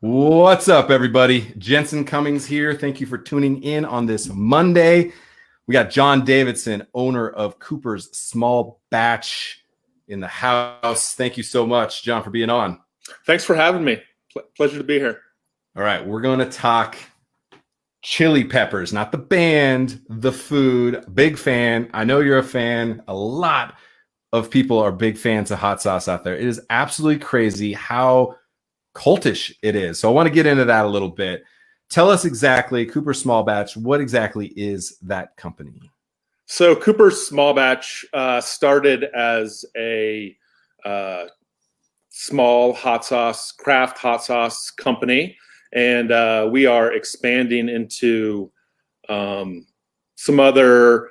What's up, everybody? Jensen Cummings here. Thank you for tuning in on this Monday. We got John Davidson, owner of Cooper's Small Batch, in the house. Thank you so much, John, for being on. Thanks for having me. Pleasure to be here. All right, we're going to talk chili peppers, not the band, the food. Big fan. I know you're a fan. A lot of people are big fans of hot sauce out there. It is absolutely crazy how cultish it is. So I want to get into that a little bit. Tell us exactly, Cooper Small Batch, what exactly is that company? So Cooper's Small Batch started as a small craft hot sauce company. And we are expanding into some other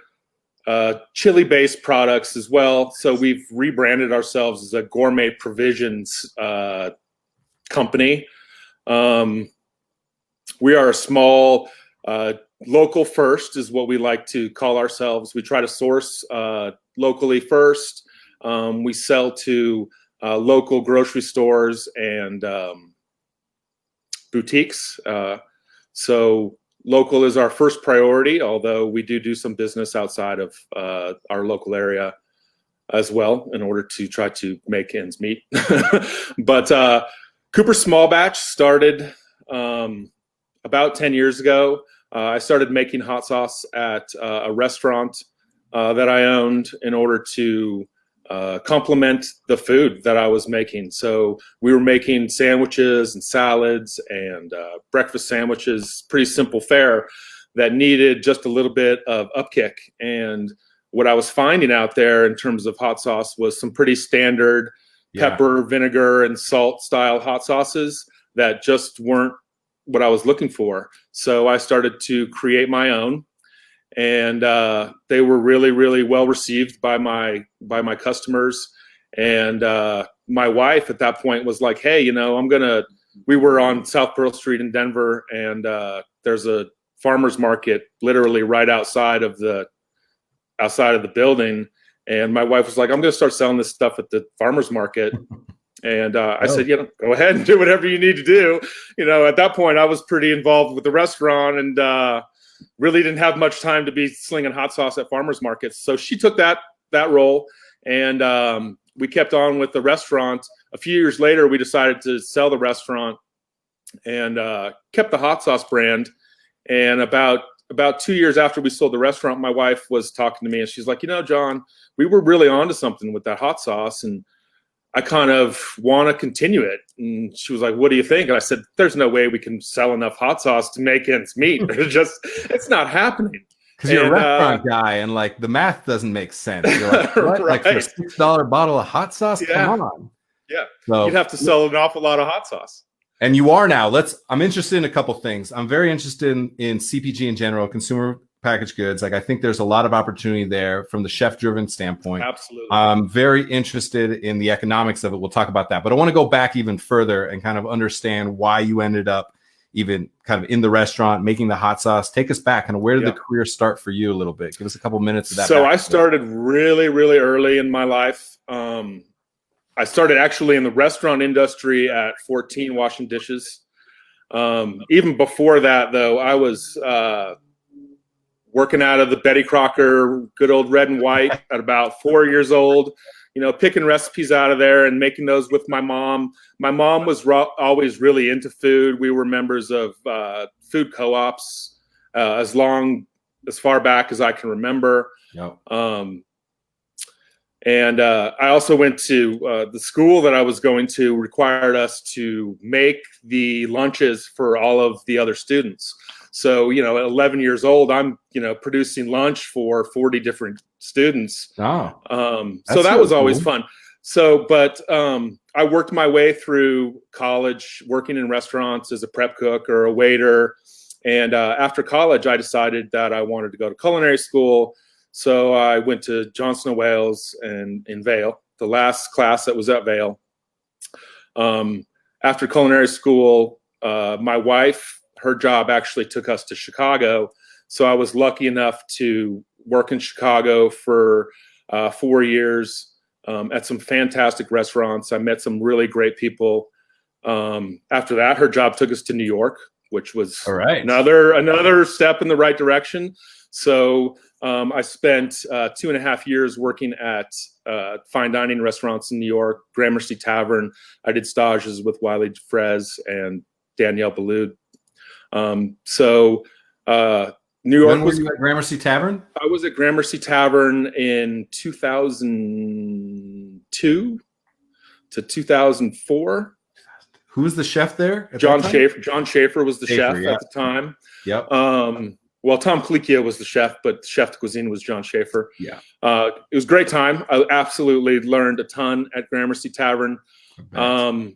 chili-based products as well. So we've rebranded ourselves as a gourmet provisions company. We are a small, local first is what we like to call ourselves. We try to source locally first. We sell to local grocery stores and boutiques. So local is our first priority, although we do some business outside of our local area as well in order to try to make ends meet. But Cooper Small Batch started about 10 years ago. I started making hot sauce at a restaurant that I owned in order to complement the food that I was making. So we were making sandwiches and salads and breakfast sandwiches, pretty simple fare that needed just a little bit of upkick. And what I was finding out there in terms of hot sauce was some pretty standard pepper, vinegar, and salt style hot sauces that just weren't what I was looking for. So I started to create my own, and they were really, really well received by my customers. And my wife at that point was like, "Hey, we were on South Pearl Street in Denver, and there's a farmer's market literally right outside of the building." And my wife was like, "I'm going to start selling this stuff at the farmer's market." And I said, go ahead and do whatever you need to do. At that point, I was pretty involved with the restaurant and really didn't have much time to be slinging hot sauce at farmers markets. So she took that role, and we kept on with the restaurant. A few years later, we decided to sell the restaurant and kept the hot sauce brand. And about 2 years after we sold the restaurant, my wife was talking to me, and she's like, "John, we were really onto something with that hot sauce, and I kind of want to continue it." And she was like, "What do you think?" And I said, "There's no way we can sell enough hot sauce to make ends meet. It's not happening." Because you're a restaurant guy, and like the math doesn't make sense. You're like, what? Right. Like for a $6 bottle of hot sauce? Yeah. Come on. Yeah. So, you'd have to sell an awful lot of hot sauce. And you are now. I'm interested in a couple things. I'm very interested in CPG in general, consumer packaged goods. Like I think there's a lot of opportunity there from the chef-driven standpoint. Absolutely. I'm very interested in the economics of it. We'll talk about that. But I want to go back even further and kind of understand why you ended up even kind of in the restaurant making the hot sauce. Take us back. Kind of where did the career start for you a little bit? Give us a couple minutes of that. So I started really, really early in my life. I started actually in the restaurant industry at 14, washing dishes. Even before that, though, I was working out of the Betty Crocker, good old red and white at about 4 years old, picking recipes out of there and making those with my mom. My mom was always really into food. We were members of food co-ops as far back as I can remember. Yep. And I also went to the school that I was going to required us to make the lunches for all of the other students. So, at 11 years old, I'm, producing lunch for 40 different students. Oh, so that was always fun. So, but I worked my way through college, working in restaurants as a prep cook or a waiter. And after college, I decided that I wanted to go to culinary school. So I went to Johnson & Wales and in Vail, the last class that was at Vail. After culinary school, my wife, her job actually took us to Chicago. So I was lucky enough to work in Chicago for 4 years at some fantastic restaurants. I met some really great people. After that, her job took us to New York, which was All right. another step in the right direction. So I spent 2.5 years working at fine dining restaurants in New York, Gramercy Tavern. I did stages with Wiley Frez and Danielle Ballou. New York When were you at Gramercy Tavern? I was at Gramercy Tavern in 2002 to 2004. Who was the chef there? John Schaefer. John Schaefer was the chef yeah. at the time. Yep. Well, Tom Colicchio was the chef, but chef de cuisine was John Schaefer. Yeah. It was a great time. I absolutely learned a ton at Gramercy Tavern. I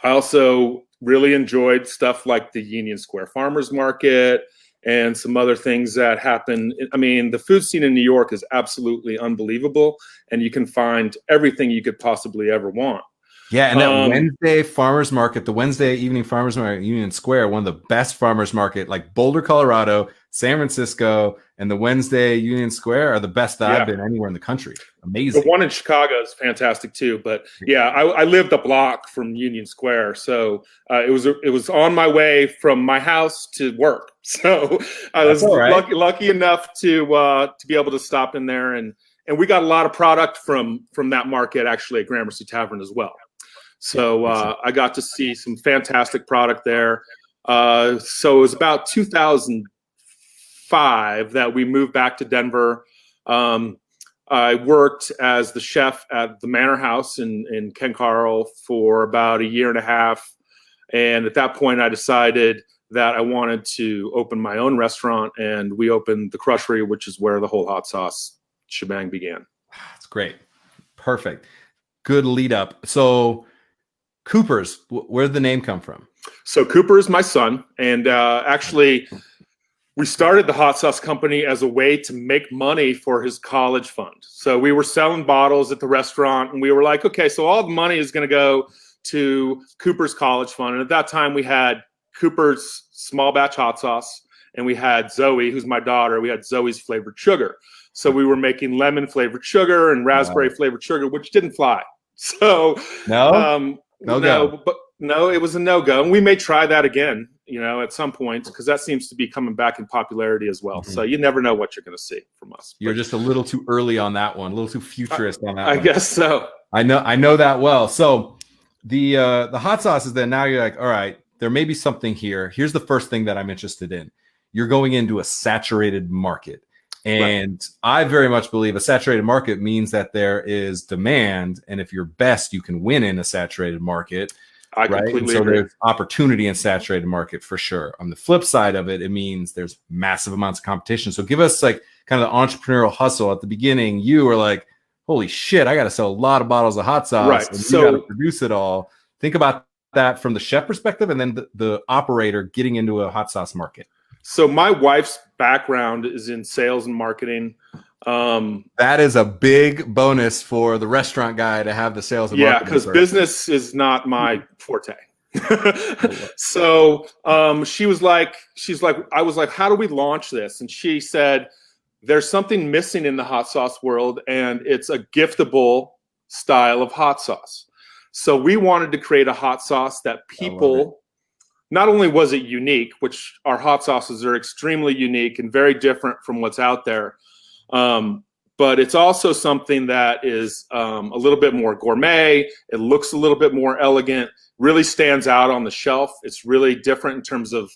also really enjoyed stuff like the Union Square Farmers Market and some other things that happen. I mean, the food scene in New York is absolutely unbelievable, and you can find everything you could possibly ever want. Yeah, and that Wednesday farmers market, the Wednesday evening farmers market at Union Square, one of the best farmers market, like Boulder, Colorado, San Francisco, and the Wednesday Union Square are the best that I've been anywhere in the country. Amazing. The one in Chicago is fantastic too. But yeah, I lived a block from Union Square, so it was on my way from my house to work. So I was lucky enough to be able to stop in there, and we got a lot of product from that market actually at Gramercy Tavern as well. So I got to see some fantastic product there. So it was about 2005 that we moved back to Denver. I worked as the chef at the Manor House in Ken Carl for about 1.5 years. And at that point, I decided that I wanted to open my own restaurant. And we opened the Crushery, which is where the whole hot sauce shebang began. That's great. Perfect. Good lead up. So Cooper's, where did the name come from? So Cooper is my son. And actually, we started the hot sauce company as a way to make money for his college fund. So we were selling bottles at the restaurant, and we were like, okay, so all the money is going to go to Cooper's college fund. And at that time, we had Cooper's small batch hot sauce, and we had Zoe, who's my daughter. We had Zoe's flavored sugar. So we were making lemon flavored sugar and raspberry flavored sugar, which didn't fly. So no, it was a no-go. And we may try that again, at some point, because that seems to be coming back in popularity as well. Mm-hmm. So you never know what you're going to see from us. You're just a little too early on that one, a little too futurist on that one. I guess so. I know that well. So the hot sauce is then now you're like, all right, there may be something here. Here's the first thing that I'm interested in. You're going into a saturated market. And I very much believe a saturated market means that there is demand. And if you're best, you can win in a saturated market. I completely agree. There's opportunity in saturated market for sure. On the flip side of it, it means there's massive amounts of competition. So give us like kind of the entrepreneurial hustle at the beginning. You were like, holy shit, I got to sell a lot of bottles of hot sauce. Right. And you got to produce it all. Think about that from the chef perspective, and then the operator getting into a hot sauce market. So my wife's background is in sales and marketing. That is a big bonus for the restaurant guy to have the sales and marketing. Yeah, because business is not my forte. So she's like, I was like, how do we launch this? And she said, there's something missing in the hot sauce world, and it's a giftable style of hot sauce. So we wanted to create a hot sauce that people, not only was it unique, which our hot sauces are extremely unique and very different from what's out there, but it's also something that is a little bit more gourmet. It looks a little bit more elegant, really stands out on the shelf. It's really different in terms of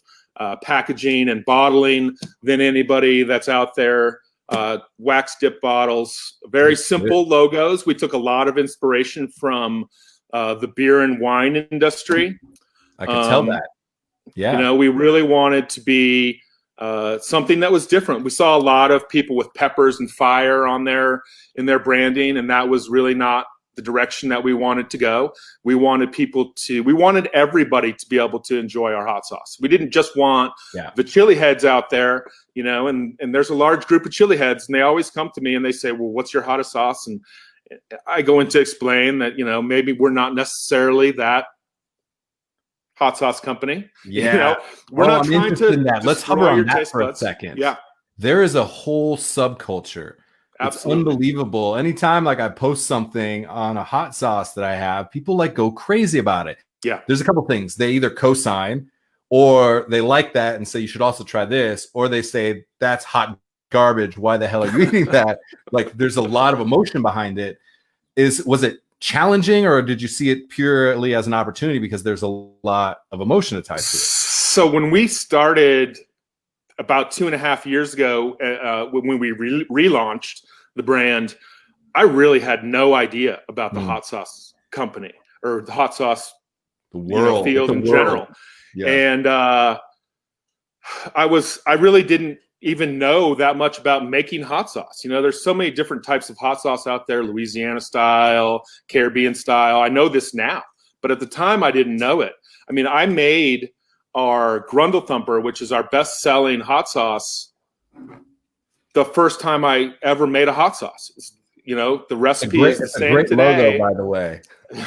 packaging and bottling than anybody that's out there. Wax dip bottles, very simple logos. We took a lot of inspiration from the beer and wine industry. I can tell that. Yeah. We really wanted to be something that was different. We saw a lot of people with peppers and fire in their branding, and that was really not the direction that we wanted to go. We wanted everybody to be able to enjoy our hot sauce. We didn't just want the chili heads out there, and there's a large group of chili heads, and they always come to me and they say, well, what's your hottest sauce? And I go in to explain that, maybe we're not necessarily that hot sauce company. Yeah. We're not trying to in that. Let's hover on that for a second. Yeah. There is a whole subculture. Absolutely. It's unbelievable. Anytime I post something on a hot sauce that I have, people go crazy about it. Yeah. There's a couple things. They either co-sign, or they like that and say you should also try this, or they say that's hot garbage. Why the hell are you eating that? Like, there's a lot of emotion behind it. Was it challenging, or did you see it purely as an opportunity because there's a lot of emotion attached to it? So when we started about 2.5 years ago, when we relaunched the brand, I really had no idea about the hot sauce company or the hot sauce world, field in general. Yeah. And I really didn't even know that much about making hot sauce. There's so many different types of hot sauce out there, Louisiana style, Caribbean style. I know this now, but at the time I didn't know it. I mean, I made our Grundle Thumper, which is our best-selling hot sauce, the first time I ever made a hot sauce. The recipe is the same today. Logo, by the way.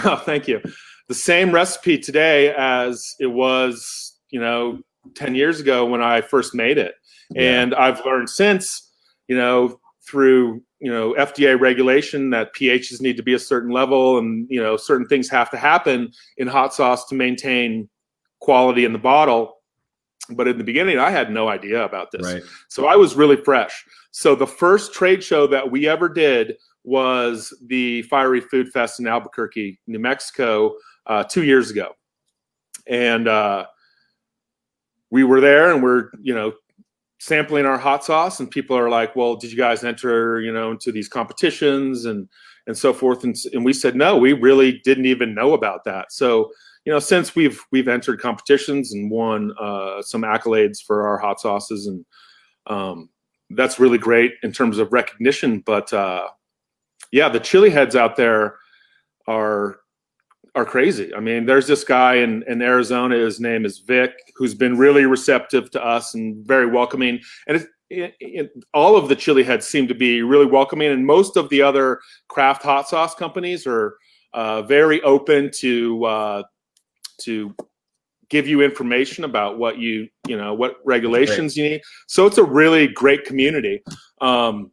Oh, thank you. The same recipe today as it was, 10 years ago when I first made it. Yeah. And I've learned since, through, FDA regulation that pHs need to be a certain level, and, certain things have to happen in hot sauce to maintain quality in the bottle. But in the beginning, I had no idea about this. Right. So I was really fresh. So the first trade show that we ever did was the Fiery Food Fest in Albuquerque, New Mexico, 2 years ago. And we were there, and we're, sampling our hot sauce, and people are like, well, did you guys enter, into these competitions and so forth? And we said, no, we really didn't even know about that. So, since we've entered competitions and won some accolades for our hot sauces, and that's really great in terms of recognition. But yeah, the chili heads out there are crazy. I mean, there's this guy in Arizona, his name is Vic, who's been really receptive to us and very welcoming. And all of the chili heads seem to be really welcoming. And most of the other craft hot sauce companies are very open to give you information about what what regulations you need. So it's a really great community. But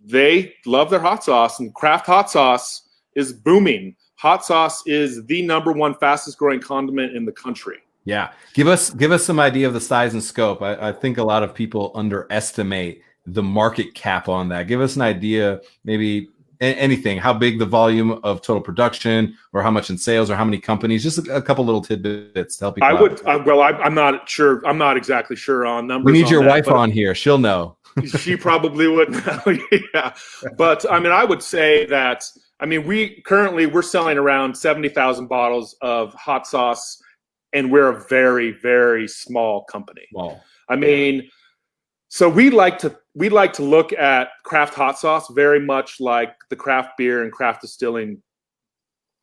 they love their hot sauce, and craft hot sauce is booming. Hot sauce is the #1 fastest growing condiment in the country. Yeah. Give us some idea of the size and scope. I think a lot of people underestimate the market cap on that. Give us an idea, maybe anything, how big the volume of total production, or how much in sales, or how many companies, just a couple little tidbits to help people out. I'm not sure. I'm not exactly sure on numbers. We need your wife on here. She'll know. She probably wouldn't know. Yeah. But I mean, I would say that, we're selling around 70,000 bottles of hot sauce, and we're a very, very small company. Wow. So we like to look at craft hot sauce very much like the craft beer and craft distilling,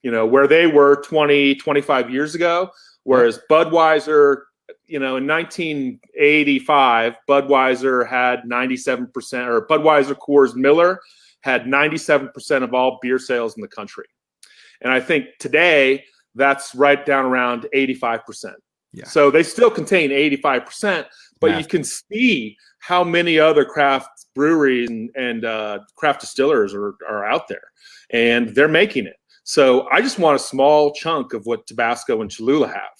where they were 20, 25 years ago, whereas Budweiser, in 1985, Budweiser had 97%, or Budweiser Coors Miller had 97% of all beer sales in the country. And I think today that's right down around 85%. Yeah. So they still contain 85%, but you can see how many other craft breweries and craft distillers are out there, and they're making it. So I just want a small chunk of what Tabasco and Cholula have,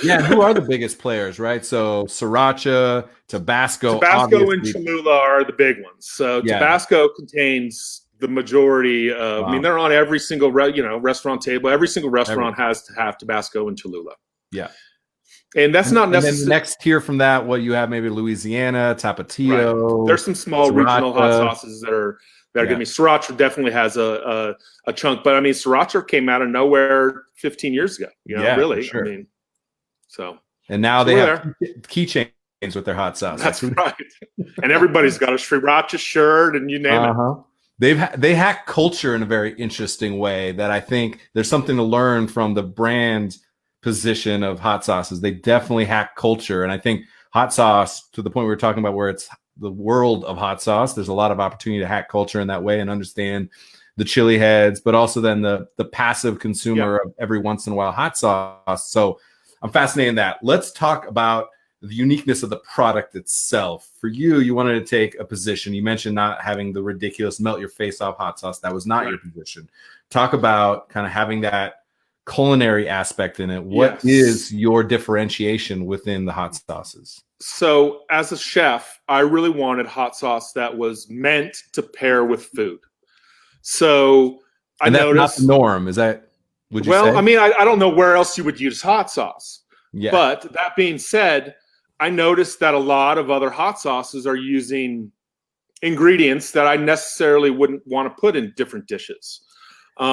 Yeah, who are the biggest players, right? So Sriracha, Tabasco and Cholula are the big ones. So Tabasco contains the majority of, they're on every single, restaurant table. Every single restaurant has to have Tabasco and Cholula. Yeah. And that's not necessarily. And then the next tier from that, what you have, maybe Louisiana, Tapatio. Right. There's some small Sriracha. Regional hot sauces that are going to be. Sriracha definitely has a chunk, but Sriracha came out of nowhere 15 years ago. Really. Sure. And now they have keychains with their hot sauce. That's right. And everybody's got a Sriracha shirt, and you name it. They hack culture in a very interesting way that I think there's something to learn from the brand position of hot sauces. They definitely hack culture, and I think hot sauce, to the point we were talking about, where it's the world of hot sauce, there's a lot of opportunity to hack culture in that way and understand the chili heads, but also then the passive consumer of every once in a while hot sauce. So I'm fascinated in that. Let's talk about the uniqueness of the product itself. For you wanted to take a position. You mentioned not having the ridiculous melt your face off hot sauce. That was not your position. talk about kind of having that culinary aspect in it. What is your differentiation within the hot sauces? So as a chef, I really wanted hot sauce that was meant to pair with food. So I that's noticed not the norm. Is that, would you say? Well, I mean, I don't know where else you would use hot sauce. Yeah. But that being said, I noticed that a lot of other hot sauces are using ingredients that I necessarily wouldn't want to put in different dishes. So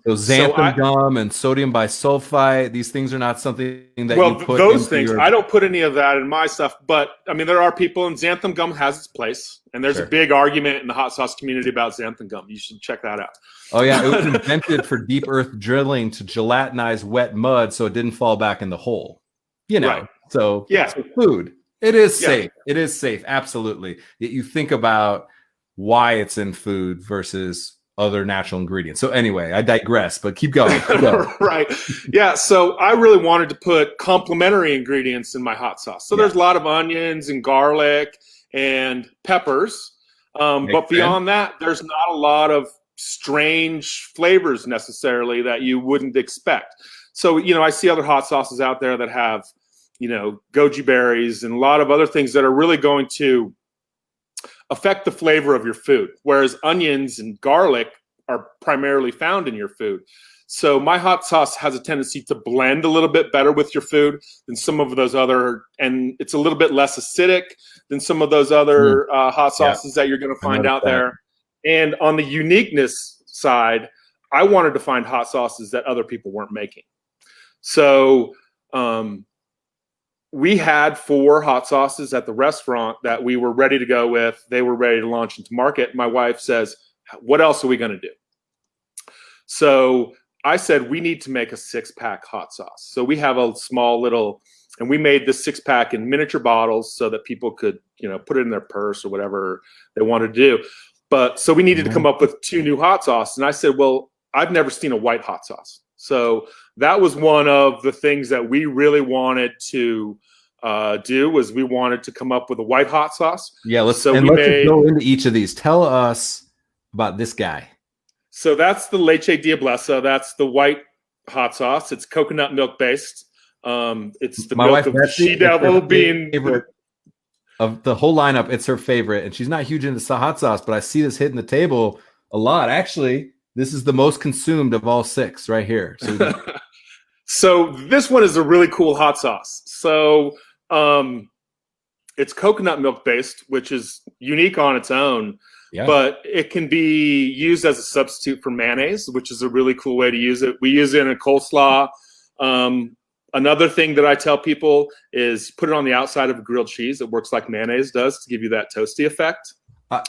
xanthan gum and sodium bisulfite, these things are not something that you put those things, I don't put any of that in my stuff. But, I mean, there are people, and xanthan gum has its place. And there's a big argument in the hot sauce community about xanthan gum. You should check that out. Oh, yeah. It was invented for deep earth drilling to gelatinize wet mud so it didn't fall back in the hole. You know, right. So yeah, food. It is safe. It is safe. Absolutely. Yet you think about why it's in food versus other natural ingredients. So anyway, I digress, but keep going. Right. Yeah. So I really wanted to put complementary ingredients in my hot sauce. So there's a lot of onions and garlic and peppers. But beyond that, there's not a lot of strange flavors necessarily that you wouldn't expect. So, you know, I see other hot sauces out there that have, you know, goji berries and a lot of other things that are really going to affect the flavor of your food, whereas onions and garlic are primarily found in your food. So my hot sauce has a tendency to blend a little bit better with your food than some of those other, and it's a little bit less acidic than some of those other hot sauces that you're going to find out there. And on the uniqueness side, I wanted to find hot sauces that other people weren't making. So we had 4 hot sauces at the restaurant that we were ready to go with. They were ready to launch into market. My wife says, what else are we going to do? So I said, we need to make a 6-pack hot sauce. So we have a small little, and we made this 6-pack in miniature bottles so that people could, you know, put it in their purse or whatever they wanted to do. But so we needed to come up with 2 new hot sauces. And I said, well, I've never seen a white hot sauce. So that was one of the things that we really wanted to do, was we wanted to come up with a white hot sauce. Yeah, let's just go into each of these. Tell us about this guy. So that's the Leche Diablesa. That's the white hot sauce. It's coconut milk based. It's the milk of the she-devil being favorite of the whole lineup. It's her favorite, and she's not huge into hot sauce, but I see this hitting the table a lot. Actually, this is the most consumed of all 6 right here. So, so this one is a really cool hot sauce. So it's coconut milk based, which is unique on its own. Yeah. But it can be used as a substitute for mayonnaise, which is a really cool way to use it. We use it in a coleslaw. Another thing that I tell people is put it on the outside of a grilled cheese. It works like mayonnaise does to give you that toasty effect.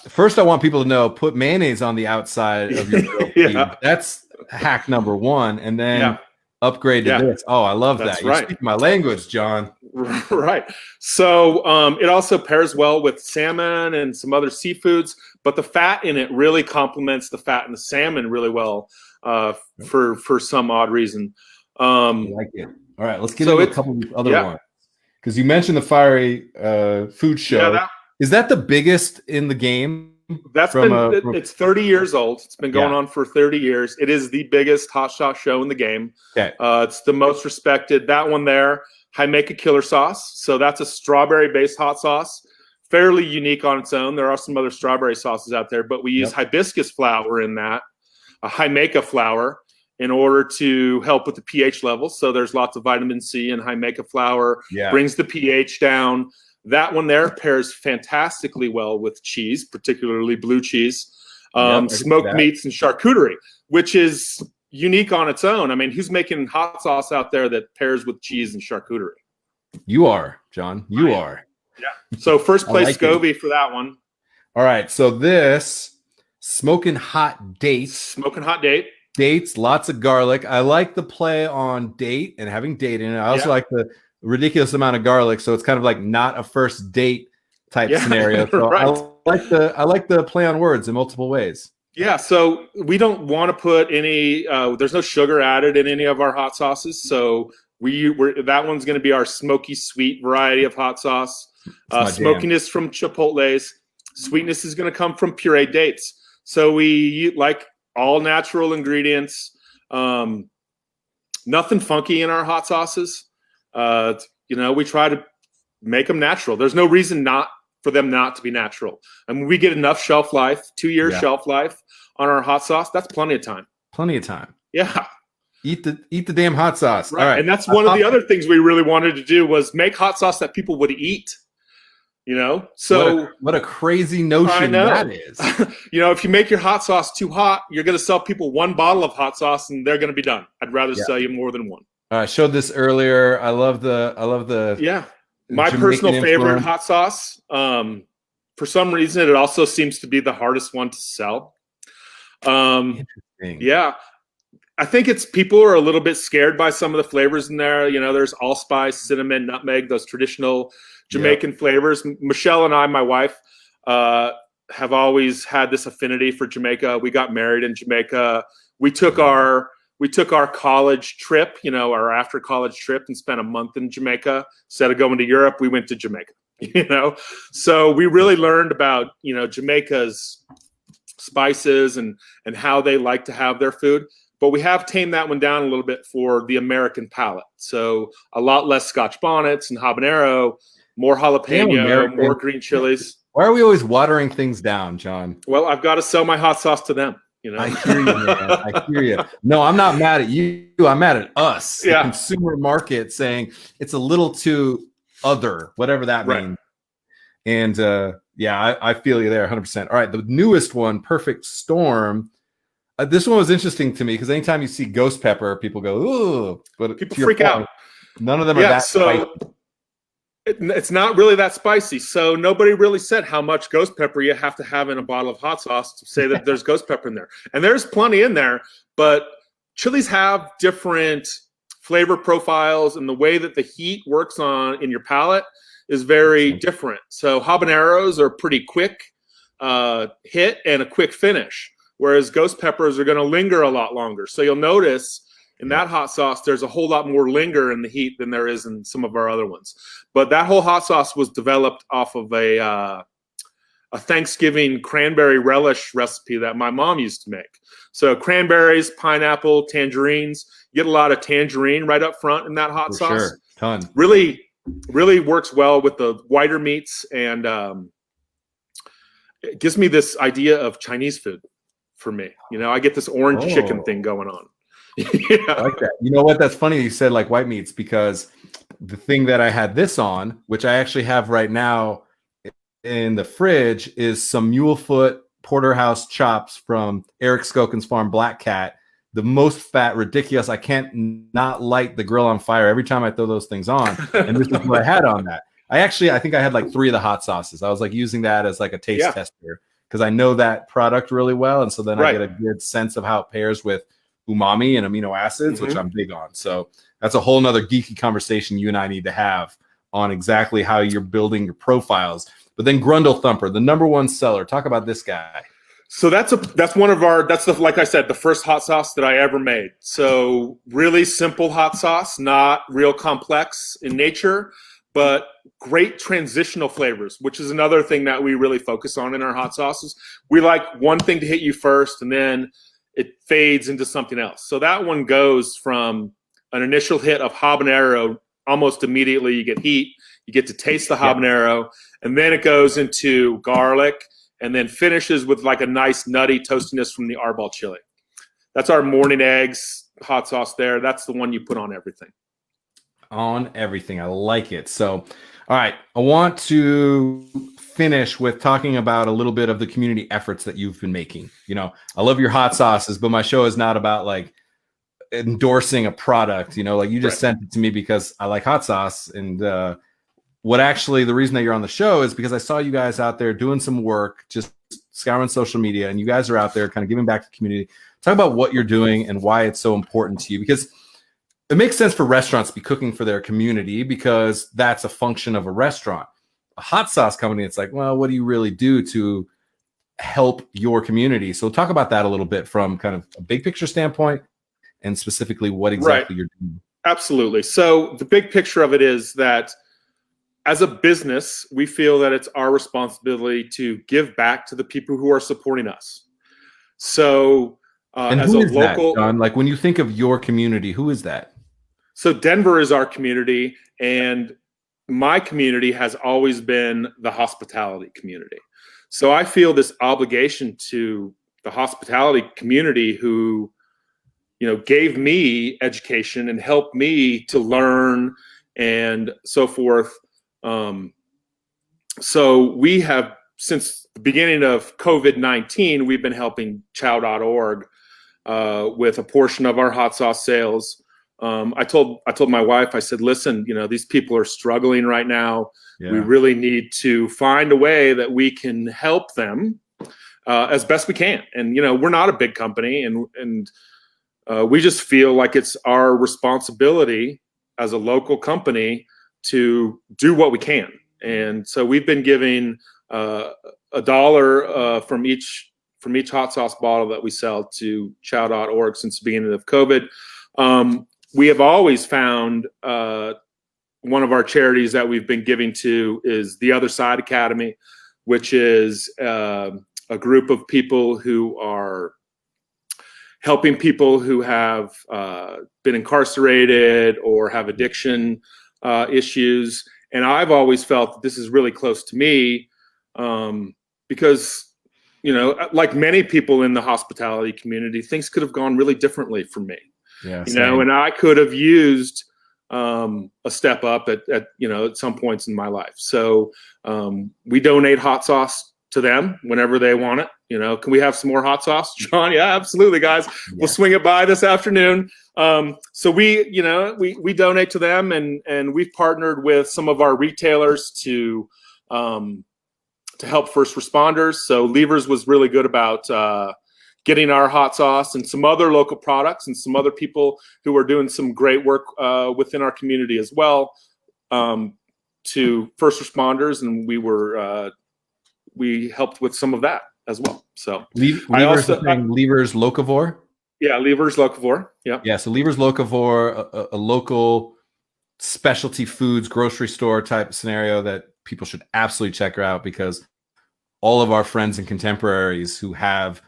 First, I want people to know, put mayonnaise on the outside of your grilled cheese. That's hack number 1. And then upgrade to this. Oh, I love that. You're speaking my language, John. Right. So it also pairs well with salmon and some other seafoods, but the fat in it really complements the fat in the salmon really well for some odd reason. I like it. All right, let's get into a couple of other ones. Because you mentioned the Fiery Food Show. Yeah, is that the biggest in the game? It's 30 years old. It's been going on for 30 years. It is the biggest hot sauce show in the game. Okay. It's the most respected. That one there, Jamaica Killer Sauce. So that's a strawberry-based hot sauce. Fairly unique on its own. There are some other strawberry sauces out there, but we use hibiscus flower in that, a Jamaica flower, in order to help with the pH levels. So there's lots of vitamin C in Jamaica flower, brings the pH down. That one there pairs fantastically well with cheese, particularly blue cheese, smoked meats, and charcuterie, which is unique on its own. I mean, who's making hot sauce out there that pairs with cheese and charcuterie? You are, John. You are. Yeah. So first place Scovie for that one. All right. So this smoking hot dates. Smoking hot date. Dates, lots of garlic. I like the play on date and having date in it. I also like the ridiculous amount of garlic, so it's kind of like not a first date type scenario. So I like the play on words in multiple ways. Yeah, so we don't want to put any there's no sugar added in any of our hot sauces, so that one's going to be our smoky sweet variety of hot sauce. Smokiness from chipotles, sweetness is going to come from pureed dates. So we like all natural ingredients. Nothing funky in our hot sauces. We try to make them natural. There's no reason not for them not to be natural. I mean, we get enough shelf life, 2-year shelf life on our hot sauce. That's plenty of time. Plenty of time. Yeah. Eat the damn hot sauce. Right. All right. And that's one of the other things we really wanted to do was make hot sauce that people would eat. So what a crazy notion that is. If you make your hot sauce too hot, you're going to sell people one bottle of hot sauce and they're going to be done. I'd rather sell you more than one. I showed this earlier. I love the my Jamaican personal favorite influence. hot sauce. For some reason, it also seems to be the hardest one to sell. Interesting. Yeah. I think it's people are a little bit scared by some of the flavors in there. There's allspice, cinnamon, nutmeg, those traditional Jamaican flavors. Michelle and I, my wife, have always had this affinity for Jamaica. We got married in Jamaica. We took our college trip, our after college trip, and spent a month in Jamaica. Instead of going to Europe, we went to Jamaica. So we really learned about Jamaica's spices and how they like to have their food. But we have tamed that one down a little bit for the American palate. So a lot less Scotch bonnets and habanero, more jalapeno, more green chilies. Why are we always watering things down, John? Well, I've got to sell my hot sauce to them. I hear you, man. I hear you. No, I'm not mad at you. I'm mad at us, the consumer market, saying it's a little too other, whatever that means. And I feel you there 100%. All right, the newest one, Perfect Storm. This one was interesting to me because anytime you see ghost pepper, people go, ooh. But people freak out. None of them are that spicy. It's not really that spicy. So nobody really said how much ghost pepper you have to have in a bottle of hot sauce to say that there's ghost pepper in there. And there's plenty in there, but chilies have different flavor profiles, and the way that the heat works in your palate is very different. So habaneros are pretty quick hit and a quick finish, whereas ghost peppers are going to linger a lot longer. So you'll notice in that hot sauce, there's a whole lot more linger in the heat than there is in some of our other ones. But that whole hot sauce was developed off of a Thanksgiving cranberry relish recipe that my mom used to make. So cranberries, pineapple, tangerines. You get a lot of tangerine right up front in that hot sauce. Sure, ton. Really, really works well with the whiter meats, and it gives me this idea of Chinese food for me. I get this orange chicken thing going on. I like that. You know what? That's funny you said like white meats, because the thing that I had this on, which I actually have right now in the fridge, is some mulefoot porterhouse chops from Eric Skoken's farm, Black Cat. The most fat, ridiculous. I can't not light the grill on fire every time I throw those things on. And this is what I had on that. I think I had like 3 of the hot sauces. I was like using that as like a taste tester because I know that product really well. And so then I get a good sense of how it pairs with umami and amino acids, which I'm big on. So that's a whole nother geeky conversation you and I need to have on exactly how you're building your profiles. But then Grundle Thumper, the #1 seller. Talk about this guy. So that's like I said, the first hot sauce that I ever made. So really simple hot sauce, not real complex in nature, but great transitional flavors, which is another thing that we really focus on in our hot sauces. We like one thing to hit you first, and then it fades into something else. So that one goes from an initial hit of habanero. Almost immediately you get heat, you get to taste the habanero, and then it goes into garlic, and then finishes with like a nice nutty toastiness from the arbol chili. That's our morning eggs hot sauce there. That's the one you put on everything. On everything. I like it. So, all right. I want to finish with talking about a little bit of the community efforts that you've been making. I love your hot sauces, but my show is not about like endorsing a product, like you just sent it to me because I like hot sauce. And the reason that you're on the show is because I saw you guys out there doing some work, just scouring social media, and you guys are out there kind of giving back to the community. Talk about what you're doing and why it's so important to you, because it makes sense for restaurants to be cooking for their community because that's a function of a restaurant. A hot sauce company, it's like, well, what do you really do to help your community? So talk about that a little bit from kind of a big picture standpoint and specifically what exactly you're doing. Absolutely. So the big picture of it is that as a business, we feel that it's our responsibility to give back to the people who are supporting us. So And As who a is that, local, John? Like when you think of your community, who is that? so Denver is our community, and my community has always been the hospitality community. So I feel this obligation to the hospitality community who, gave me education and helped me to learn and so forth. So we have, since the beginning of COVID-19, we've been helping chow.org with a portion of our hot sauce sales. I told my wife, I said, listen, these people are struggling right now. Yeah. We really need to find a way that we can help them as best we can. And, we're not a big company, and we just feel like it's our responsibility as a local company to do what we can. And so we've been giving $1 from each hot sauce bottle that we sell to chow.org since the beginning of COVID. We have always found one of our charities that we've been giving to is the Other Side Academy, which is a group of people who are helping people who have been incarcerated or have addiction issues. And I've always felt that this is really close to me because, like many people in the hospitality community, things could have gone really differently for me. Yeah, and I could have used a step up at some points in my life. So we donate hot sauce to them whenever they want it. Can we have some more hot sauce, John? Yeah, absolutely, guys. Yeah. We'll swing it by this afternoon. So we donate to them, and we've partnered with some of our retailers to help first responders. So Levers was really good about getting our hot sauce and some other local products and some other people who are doing some great work within our community as well to first responders, and we helped with some of that as well. So Levers Locavore. Yeah, Levers Locavore. Yeah. Yeah. So Levers Locavore, a local specialty foods grocery store type scenario that people should absolutely check out, because all of our friends and contemporaries who have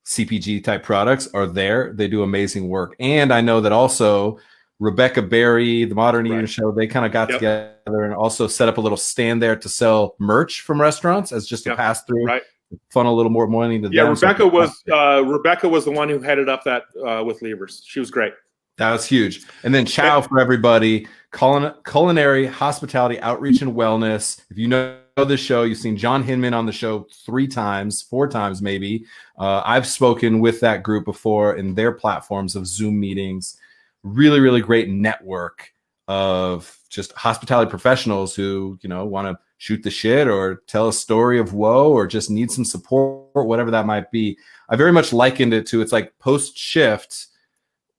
CPG type products are there. They do amazing work. And I know that also Rebecca Berry, the Modern Eating Show, they kind of got together and also set up a little stand there to sell merch from restaurants as just a pass through. Right. Funnel a little more money to them. Rebecca was the one who headed up that with Levers. She was great. That was huge. And then Chow for everybody, culinary, hospitality, outreach, and wellness. If you know the show, you've seen John Hinman on the show 4 times maybe. I've spoken with that group before in their platforms of Zoom meetings. Really, really great network of just hospitality professionals who, want to shoot the shit or tell a story of woe or just need some support, whatever that might be. I very much likened it to, it's like post shift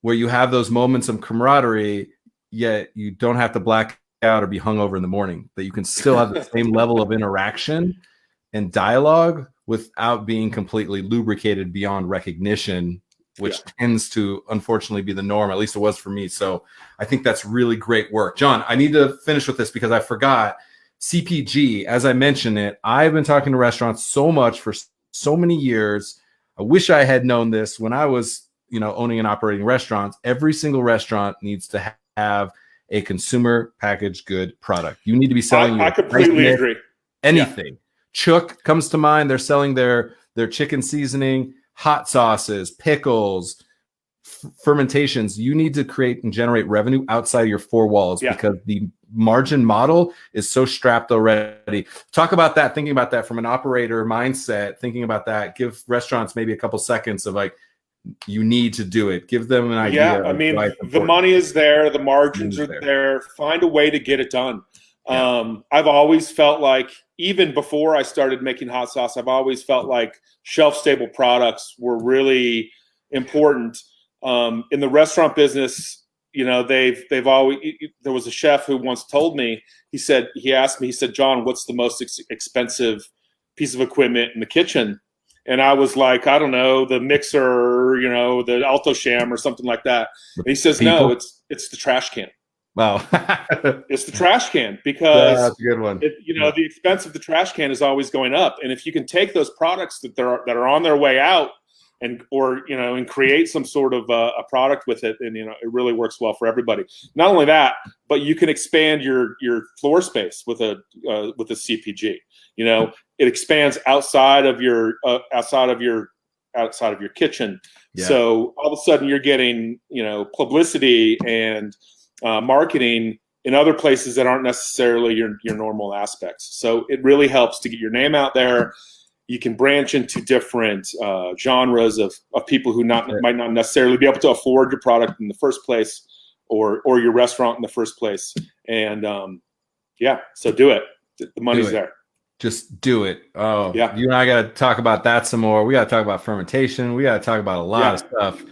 where you have those moments of camaraderie, yet you don't have to black out or be hungover in the morning, that you can still have the same level of interaction and dialogue without being completely lubricated beyond recognition, which tends to unfortunately be the norm. At least it was for me. So I think that's really great work. John, I need to finish with this because I forgot. CPG, as I mentioned it, I've been talking to restaurants so much for so many years. I wish I had known this when I was, owning and operating restaurants. Every single restaurant needs to have a consumer packaged good product. You need to be selling. I completely agree. Anything. Yeah. Chook comes to mind. They're selling their chicken seasoning, hot sauces, pickles, fermentations. You need to create and generate revenue outside your 4 walls because the margin model is so strapped already. Talk about that, thinking about that from an operator mindset, thinking about that. Give restaurants maybe a couple seconds of like, you need to do it. Give them an idea. Yeah, I mean, the money is there. The margins are there. Find a way to get it done. Yeah. I've always felt like, even before I started making hot sauce, I've always felt like shelf-stable products were really important. In the restaurant business, they've always. There was a chef who once told me. He asked me, John, what's the most expensive piece of equipment in the kitchen? And I was like, I don't know, the mixer, the Alto Sham or something like that. And he says, no, it's the trash can. Wow. It's the trash can, because that's a good one. The expense of the trash can is always going up. And if you can take those products that are on their way out and create some sort of a product with it, and it really works well for everybody. Not only that, but you can expand your floor space with a CPG. It expands outside of your kitchen. Yeah. So all of a sudden you're getting publicity and marketing in other places that aren't necessarily your normal aspects. So it really helps to get your name out there. You can branch into different genres of people who might not necessarily be able to afford your product in the first place, or your restaurant in the first place. And so do it. The money's there. Just do it. Oh, yeah. You and I got to talk about that some more. We got to talk about fermentation. We got to talk about a lot of stuff.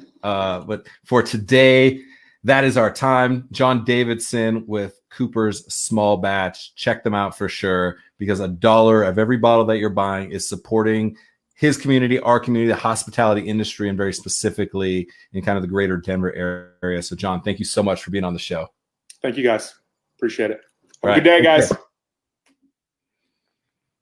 But for today, that is our time. John Davidson with Cooper's Small Batch. Check them out for sure, because $1 of every bottle that you're buying is supporting his community, our community, the hospitality industry, and very specifically in kind of the greater Denver area. So, John, thank you so much for being on the show. Thank you, guys. Appreciate it. Have a good day, guys.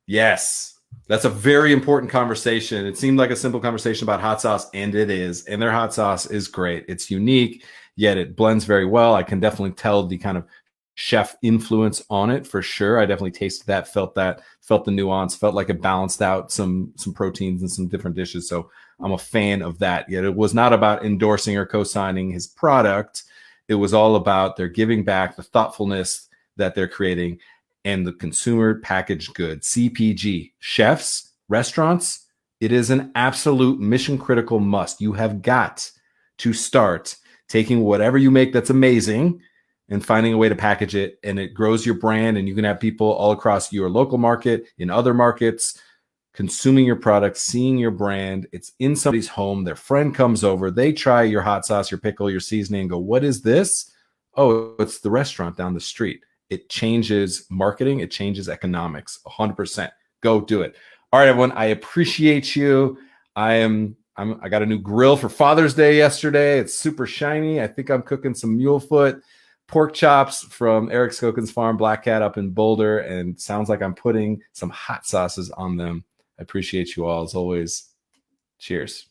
Yes, that's a very important conversation. It seemed like a simple conversation about hot sauce, and it is. And their hot sauce is great. It's unique, yet it blends very well. I can definitely tell the kind of chef influence on it for sure. I definitely tasted that, felt the nuance, felt like it balanced out some proteins and some different dishes. So I'm a fan of that. Yet it was not about endorsing or co-signing his product. It was all about their giving back, the thoughtfulness that they're creating, and the consumer packaged good, CPG, chefs, restaurants. It is an absolute mission critical must. You have got to start taking whatever you make that's amazing and finding a way to package it, and it grows your brand, and you can have people all across your local market, in other markets, consuming your product, seeing your brand. It's in somebody's home. Their friend comes over. They try your hot sauce, your pickle, your seasoning, and go, what is this? Oh, it's the restaurant down the street. It changes marketing. It changes economics. 100%. Go do it. All right, everyone. I appreciate you. I got a new grill for Father's Day yesterday. It's super shiny. I think I'm cooking some mule foot pork chops from Eric Skokin's farm, Black Cat up in Boulder, and sounds like I'm putting some hot sauces on them. I appreciate you all as always. Cheers.